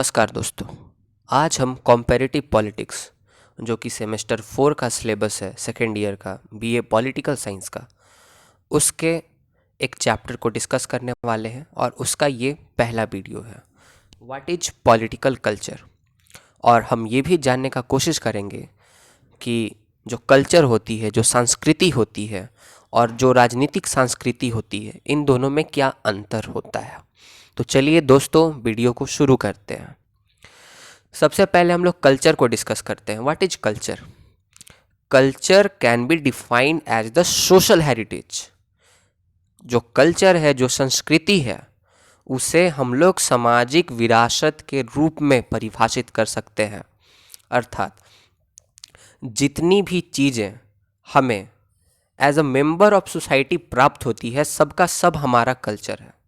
नमस्कार दोस्तों। आज हम कॉम्पेरेटिव पॉलिटिक्स जो कि सेमेस्टर 4 का सिलेबस है, सेकेंड ईयर का बीए पॉलिटिकल साइंस का, उसके एक चैप्टर को डिस्कस करने वाले हैं और उसका ये पहला वीडियो है, व्हाट इज पॉलिटिकल कल्चर। और हम ये भी जानने का कोशिश करेंगे कि जो कल्चर होती है, जो संस्कृति होती है और जो राजनीतिक संस्कृति होती है, इन दोनों में क्या अंतर होता है। तो चलिए दोस्तों, वीडियो को शुरू करते हैं। सबसे पहले हम लोग कल्चर को डिस्कस करते हैं। What is culture? Culture can be defined as the social heritage. जो कल्चर है, जो संस्कृति है, उसे हम लोग सामाजिक विरासत के रूप में परिभाषित कर सकते हैं। अर्थात जितनी भी चीज़ें हमें as a member of society प्राप्त होती है, सबका सब हमारा कल्चर है।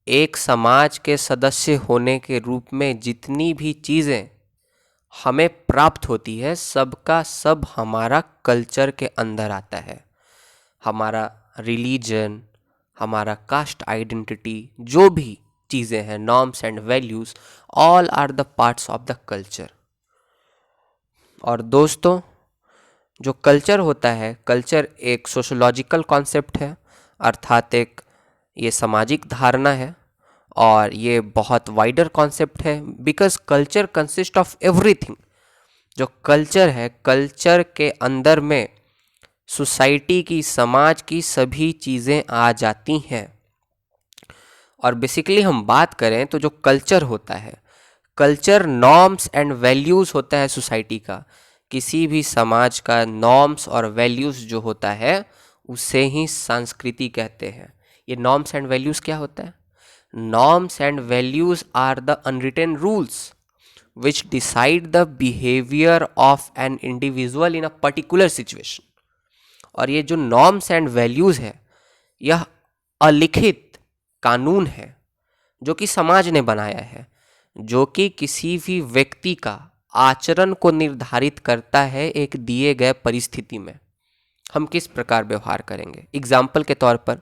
एक समाज के सदस्य होने के रूप में जितनी भी चीज़ें हमें प्राप्त होती है, सबका सब हमारा कल्चर के अंदर आता है। हमारा रिलीजन, हमारा कास्ट आइडेंटिटी, जो भी चीज़ें हैं, norms and values, all are the parts of the culture. और दोस्तों, जो कल्चर होता है, कल्चर एक सोशोलॉजिकल कॉन्सेप्ट है, अर्थात एक ये सामाजिक धारणा है और ये बहुत वाइडर कॉन्सेप्ट है, because culture consist of everything. जो कल्चर है, कल्चर के अंदर में सोसाइटी की, समाज की सभी चीज़ें आ जाती हैं। और बेसिकली हम बात करें तो जो कल्चर होता है, कल्चर नॉर्म्स एंड वैल्यूज़ होता है सोसाइटी का। किसी भी समाज का नॉर्म्स और वैल्यूज़ जो होता है, उसे ही संस्कृति कहते हैं। ये नॉर्म्स एंड वैल्यूज़ क्या होता है? Norms and values are the unwritten rules which decide the behavior of an individual in a particular situation। और ये जो नॉर्म्स एंड वैल्यूज़ है, यह अलिखित कानून है जो कि समाज ने बनाया है, जो कि किसी भी व्यक्ति का आचरण को निर्धारित करता है। एक दिए गए परिस्थिति में हम किस प्रकार व्यवहार करेंगे। एग्जाम्पल के तौर पर,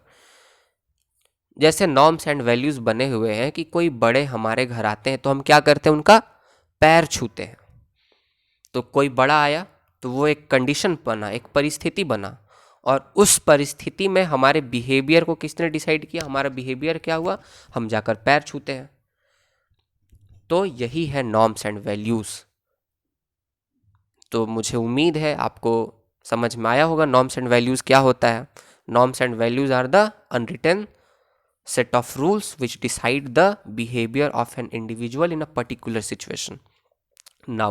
जैसे नॉर्म्स एंड वैल्यूज़ बने हुए हैं कि कोई बड़े हमारे घर आते हैं तो हम क्या करते हैं, उनका पैर छूते हैं। तो कोई बड़ा आया तो वो एक कंडीशन बना, एक परिस्थिति बना, और उस परिस्थिति में हमारे बिहेवियर को किसने डिसाइड किया? हमारा बिहेवियर क्या हुआ? हम जाकर पैर छूते हैं। तो यही है नॉर्म्स एंड वैल्यूज़। तो मुझे उम्मीद है आपको समझ में आया होगा नॉर्म्स एंड वैल्यूज़ क्या होता है। Norms and values are the unwritten set of rules which decide the behavior of an individual in a particular situation। Now,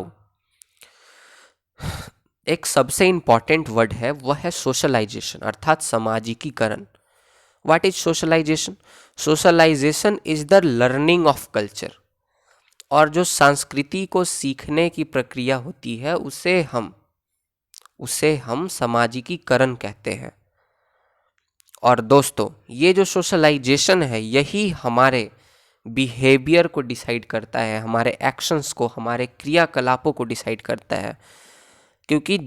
एक सबसे इंपॉर्टेंट वर्ड है, वह है सोशलाइजेशन, अर्थात सामाजिकीकरण। What is socialisation? Socialisation is the learning of culture. और जो संस्कृति को सीखने की प्रक्रिया होती है, उसे हम सामाजिकीकरण कहते हैं। और दोस्तों, ये जो सोशलाइजेशन है, यही हमारे बिहेवियर को डिसाइड करता है, हमारे एक्शंस को, हमारे क्रियाकलापों को डिसाइड करता है। क्योंकि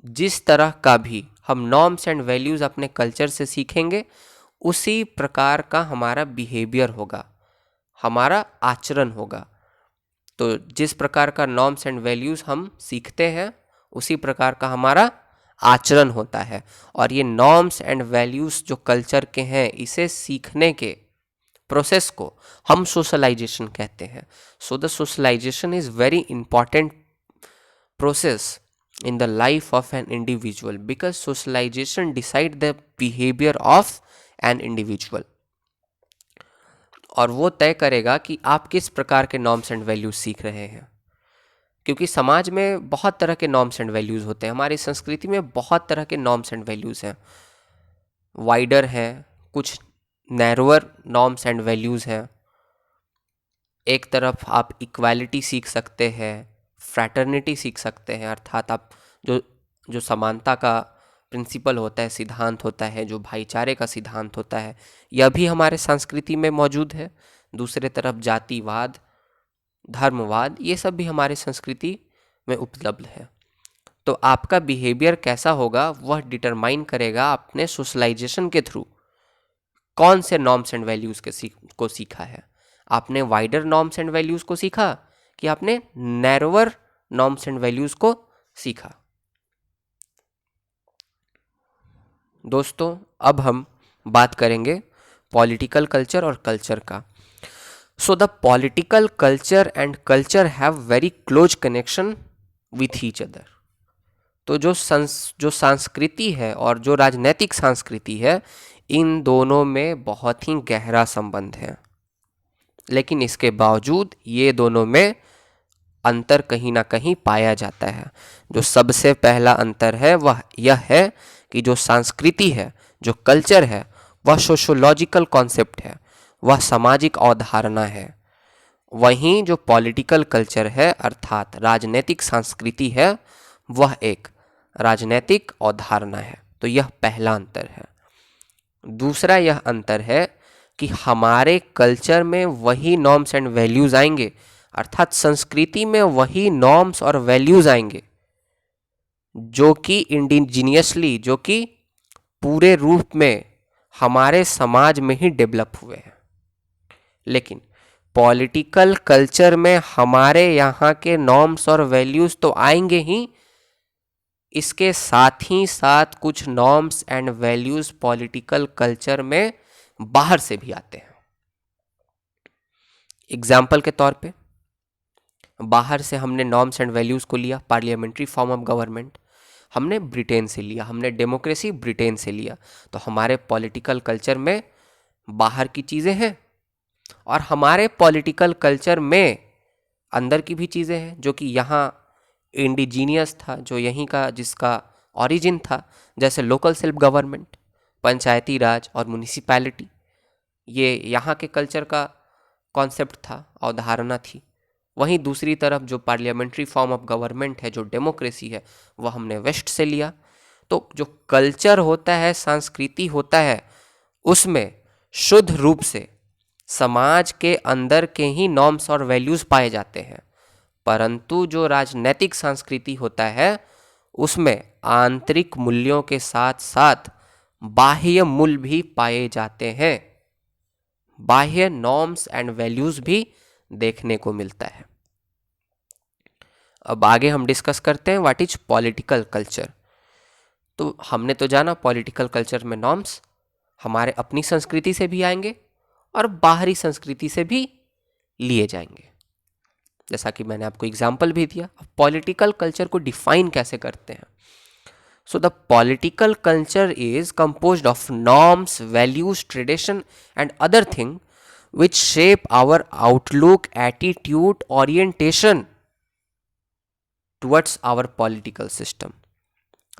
जिस तरह का भी हम नॉर्म्स एंड वैल्यूज़ अपने कल्चर से सीखेंगे, उसी प्रकार का हमारा बिहेवियर होगा, हमारा आचरण होगा। तो जिस प्रकार का नॉर्म्स एंड वैल्यूज़ हम सीखते हैं, उसी प्रकार का हमारा आचरण होता है। और ये नॉर्म्स एंड वैल्यूज़ जो कल्चर के हैं, इसे सीखने के प्रोसेस को हम सोशलाइजेशन कहते हैं। So the socialization is very important process in the life of an individual because socialization decide the behavior of an individual। और वो तय करेगा कि आप किस प्रकार के नॉर्म्स एंड वैल्यूज सीख रहे हैं। क्योंकि समाज में बहुत तरह के नॉर्म्स एंड वैल्यूज होते हैं, हमारी संस्कृति में बहुत तरह के नॉर्म्स एंड वैल्यूज हैं, वाइडर हैं, कुछ नैरोअर नॉर्म्स एंड वैल्यूज हैं। एक तरफ आप इक्वालिटी सीख सकते हैं, फ्रैटर्निटी सीख सकते हैं, अर्थात आप जो समानता का प्रिंसिपल होता है, सिद्धांत होता है, जो भाईचारे का सिद्धांत होता है, यह भी हमारे संस्कृति में मौजूद है। दूसरे तरफ जातिवाद, धर्मवाद, ये सब भी हमारे संस्कृति में उपलब्ध है। तो आपका बिहेवियर कैसा होगा, वह डिटरमाइन करेगा आपने सोशलाइजेशन के थ्रू कौन से नॉर्म्स एंड वैल्यूज़ को सीखा है। आपने वाइडर नॉर्म्स एंड वैल्यूज को सीखा कि आपने नैरोअर नॉर्म्स एंड वैल्यूज को सीखा। दोस्तों अब हम बात करेंगे पॉलिटिकल कल्चर और कल्चर का। सो the political culture and culture have very close connection with each other. तो जो संस्कृति है और जो राजनैतिक संस्कृति है, इन दोनों में बहुत ही गहरा संबंध है। लेकिन इसके बावजूद ये दोनों में अंतर कहीं ना कहीं पाया जाता है। जो सबसे पहला अंतर है वह यह है कि जो संस्कृति है, जो कल्चर है, वह सोशोलॉजिकल कॉन्सेप्ट है, वह सामाजिक अवधारणा है। वहीं जो पॉलिटिकल कल्चर है अर्थात राजनीतिक संस्कृति है, वह एक राजनीतिक अवधारणा है। तो यह पहला अंतर है। दूसरा यह अंतर है कि हमारे कल्चर में वही नॉर्म्स एंड वैल्यूज आएंगे, अर्थात संस्कृति में वही नॉर्म्स और वैल्यूज आएंगे जो कि इंडिजिनियसली, जो कि पूरे रूप में हमारे समाज में ही डेवलप हुए हैं। लेकिन पॉलिटिकल कल्चर में हमारे यहाँ के नॉर्म्स और वैल्यूज तो आएंगे ही, इसके साथ ही साथ कुछ norms and values political culture में बाहर से भी आते हैं। एग्जाम्पल के तौर पे, बाहर से हमने नॉर्म्स एंड वैल्यूज को लिया, पार्लियामेंट्री फॉर्म ऑफ गवर्नमेंट हमने ब्रिटेन से लिया, हमने डेमोक्रेसी ब्रिटेन से लिया। तो हमारे पॉलिटिकल कल्चर में बाहर की चीज़ें हैं और हमारे पॉलिटिकल कल्चर में अंदर की भी चीज़ें हैं जो कि यहाँ इंडिजीनियस था, जो यहीं का जिसका ओरिजिन था, जैसे लोकल सेल्फ गवर्नमेंट, पंचायती राज और म्यूनिसिपैलिटी। ये यहाँ के कल्चर का कॉन्सेप्ट था, अवधारणा थी। वहीं दूसरी तरफ जो पार्लियामेंट्री फॉर्म ऑफ गवर्नमेंट है, जो डेमोक्रेसी है, वह हमने वेस्ट से लिया। तो जो कल्चर होता है, संस्कृति होता है, उसमें शुद्ध रूप से समाज के अंदर के ही नॉर्म्स और वैल्यूज पाए जाते हैं। परंतु जो राजनैतिक संस्कृति होता है, उसमें आंतरिक मूल्यों के साथ साथ बाह्य मूल्य भी पाए जाते हैं, बाह्य नॉर्म्स एंड वैल्यूज भी देखने को मिलता है। अब आगे हम डिस्कस करते हैं व्हाट इज पॉलिटिकल कल्चर। तो हमने तो जाना पॉलिटिकल कल्चर में नॉर्म्स हमारे अपनी संस्कृति से भी आएंगे और बाहरी संस्कृति से भी लिए जाएंगे, जैसा कि मैंने आपको एग्जाम्पल भी दिया। अब पॉलिटिकल कल्चर को डिफाइन कैसे करते हैं? So the political culture is composed of norms, values, tradition and other thing which shape our outlook, attitude, orientation towards our political system.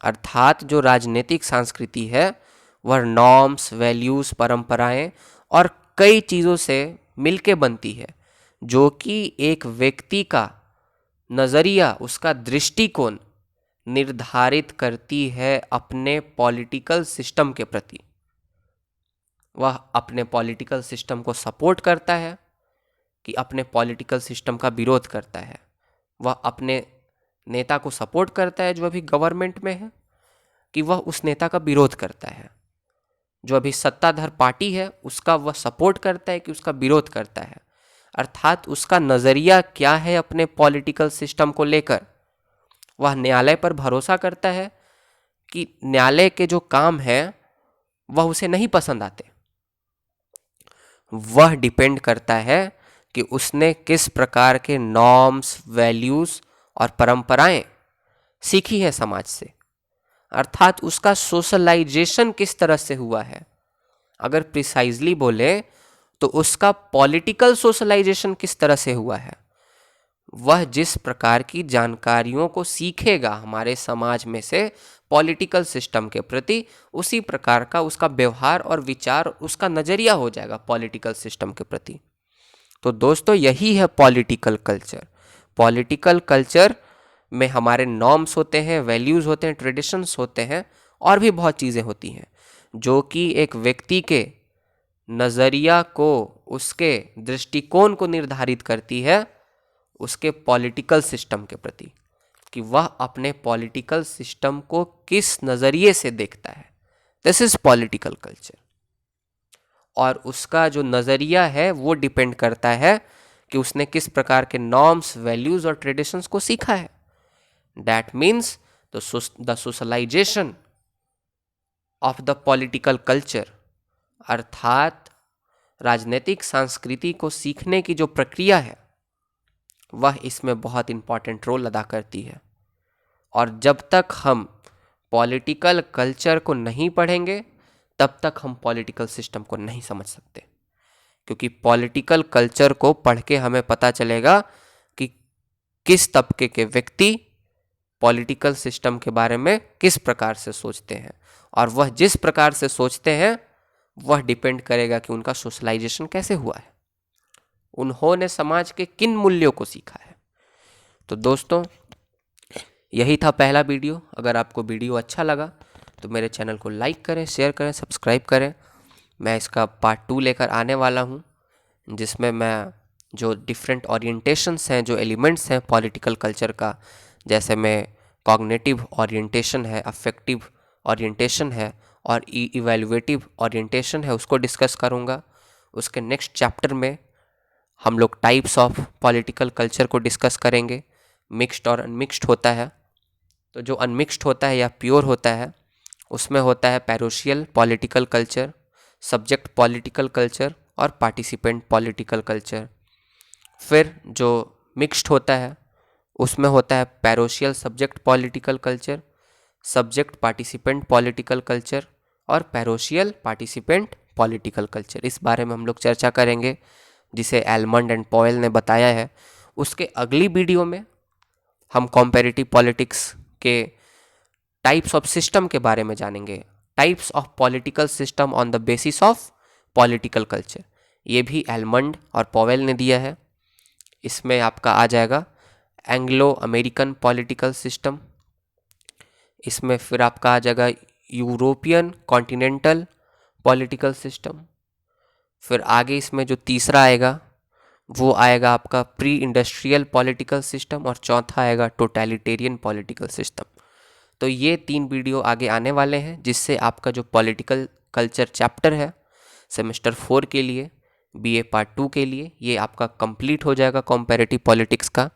अर्थात जो राजनीतिक संस्कृति है वह नॉर्म्स, वैल्यूज, परंपराएं और कई चीज़ों से मिलके बनती है, जो कि एक व्यक्ति का नज़रिया, उसका दृष्टिकोण निर्धारित करती है अपने पॉलिटिकल सिस्टम के प्रति। वह अपने पॉलिटिकल सिस्टम को सपोर्ट करता है कि अपने पॉलिटिकल सिस्टम का विरोध करता है। वह अपने नेता को सपोर्ट करता है जो अभी गवर्नमेंट में है, कि वह उस नेता का विरोध करता है। जो अभी सत्ताधार पार्टी है उसका वह सपोर्ट करता है कि उसका विरोध करता है। अर्थात उसका नज़रिया क्या है अपने पॉलिटिकल सिस्टम को लेकर। वह न्यायालय पर भरोसा करता है कि न्यायालय के जो काम हैं वह उसे नहीं पसंद आते। वह डिपेंड करता है कि उसने किस प्रकार के नॉर्म्स, वैल्यूज और परंपराएं सीखी है समाज से, अर्थात उसका सोशलाइजेशन किस तरह से हुआ है। अगर प्रिसाइजली बोले तो उसका पॉलिटिकल सोशलाइजेशन किस तरह से हुआ है। वह जिस प्रकार की जानकारियों को सीखेगा हमारे समाज में से पॉलिटिकल सिस्टम के प्रति, उसी प्रकार का उसका व्यवहार और विचार, उसका नज़रिया हो जाएगा पॉलिटिकल सिस्टम के प्रति। तो दोस्तों यही है पॉलिटिकल कल्चर। पॉलिटिकल कल्चर में हमारे नॉर्म्स होते हैं, वैल्यूज़ होते हैं, ट्रेडिशंस होते हैं और भी बहुत चीज़ें होती हैं जो कि एक व्यक्ति के नज़रिया को, उसके दृष्टिकोण को निर्धारित करती है उसके पॉलिटिकल सिस्टम के प्रति, कि वह अपने पॉलिटिकल सिस्टम को किस नज़रिए से देखता है। This is political culture. और उसका जो नज़रिया है वो डिपेंड करता है कि उसने किस प्रकार के नॉर्म्स, वैल्यूज़ और ट्रेडिशंस को सीखा है। That means the socialization of the political culture, अर्थात राजनीतिक संस्कृति को सीखने की जो प्रक्रिया है वह इसमें बहुत इंपॉर्टेंट रोल अदा करती है। और जब तक हम पॉलिटिकल कल्चर को नहीं पढ़ेंगे तब तक हम पॉलिटिकल सिस्टम को नहीं समझ सकते, क्योंकि पॉलिटिकल कल्चर को पढ़ के हमें पता चलेगा कि किस तबके के व्यक्ति पॉलिटिकल सिस्टम के बारे में किस प्रकार से सोचते हैं, और वह जिस प्रकार से सोचते हैं वह डिपेंड करेगा कि उनका सोशलाइजेशन कैसे हुआ है, उन्होंने समाज के किन मूल्यों को सीखा है। तो दोस्तों, यही था पहला वीडियो। अगर आपको वीडियो अच्छा लगा तो मेरे चैनल को लाइक करें, शेयर करें, सब्सक्राइब करें। मैं इसका पार्ट 2 लेकर आने वाला हूँ, जिसमें मैं जो डिफरेंट ओरिएंटेशंस हैं, जो एलिमेंट्स हैं पॉलिटिकल कल्चर का, जैसे में कॉग्निटिव ओरिएंटेशन है, अफेक्टिव ओरिएंटेशन है और इवैल्यूएटिव ओरिएंटेशन है, उसको डिस्कस करूँगा। उसके नेक्स्ट चैप्टर में हम लोग टाइप्स ऑफ पॉलिटिकल कल्चर को डिस्कस करेंगे। मिक्स्ड और अनमिक्स्ड होता है। तो जो अनमिक्स्ड होता है या प्योर होता है उसमें होता है parochial political culture, subject political culture और पार्टिसिपेंट पॉलिटिकल कल्चर। फिर जो मिक्स्ड होता है उसमें होता है parochial subject political culture, subject participant political culture और पैरोशियल पार्टिसिपेंट पॉलिटिकल कल्चर। इस बारे में हम लोग चर्चा करेंगे, जिसे एलमंड एंड पॉवेल ने बताया है। उसके अगली वीडियो में हम कॉम्पेरेटिव पॉलिटिक्स के टाइप्स ऑफ सिस्टम के बारे में जानेंगे, types of political system on the basis of political culture. ये भी एलमंड और पॉवेल ने दिया है। इसमें आपका आ जाएगा एंग्लो अमेरिकन पॉलिटिकल सिस्टम, इसमें फिर आपका आ जाएगा यूरोपियन कॉन्टिनेंटल पॉलिटिकल सिस्टम, फिर आगे इसमें जो तीसरा आएगा वो आएगा आपका प्री इंडस्ट्रियल पॉलिटिकल सिस्टम और चौथा आएगा टोटलिटेरियन पॉलिटिकल सिस्टम। तो ये 3 वीडियो आगे आने वाले हैं, जिससे आपका जो पॉलिटिकल कल्चर चैप्टर है सेमेस्टर 4 के लिए, बीए पार्ट 2 के लिए, ये आपका कंप्लीट हो जाएगा कॉम्पेरेटिव पॉलिटिक्स का।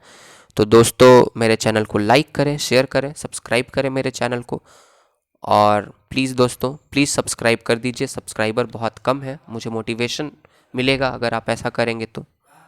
तो दोस्तों, मेरे चैनल को लाइक करें, शेयर करें, सब्सक्राइब करें मेरे चैनल को। और प्लीज़ दोस्तों, प्लीज़ सब्सक्राइब कर दीजिए। सब्सक्राइबर बहुत कम है, मुझे मोटिवेशन मिलेगा अगर आप ऐसा करेंगे तो।